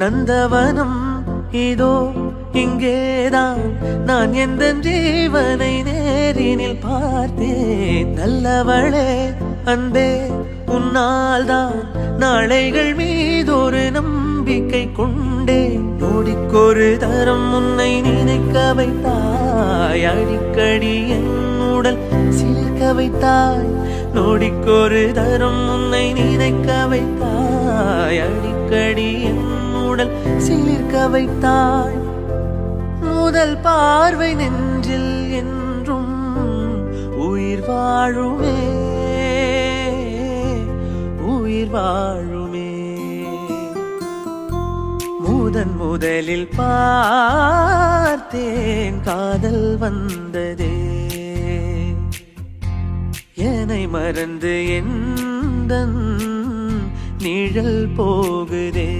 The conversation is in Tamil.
நந்தவனம் இதோ இங்கேதான் நான் எந்த ஜீவனை நேரினில் பார்த்தேன். நல்லவளே அன்பே உன்னால்தான் நாளைகள் மீதொரு நம்பிக்கை கொண்டேன். நொடிக்கொரு தரம் உன்னை நினைக்க வைத்தாய், அடிக்கடி என் உடல் சிலிர்க்க வைத்தாய். நொடிக்கொரு தரம் உன்னை நினைக்க வைத்தாய், அடிக்கடி என் உடல் சிலிர்க்க வைத்தாய். முதல் பார்வை நெஞ்சில் என்றும் உயிர் வாழுமே, உயிர் வாழுமே. முதலில் பார்த்தேன் காதல் வந்ததே, என்னை மறந்து எந்தன் நிழல் போகுதே.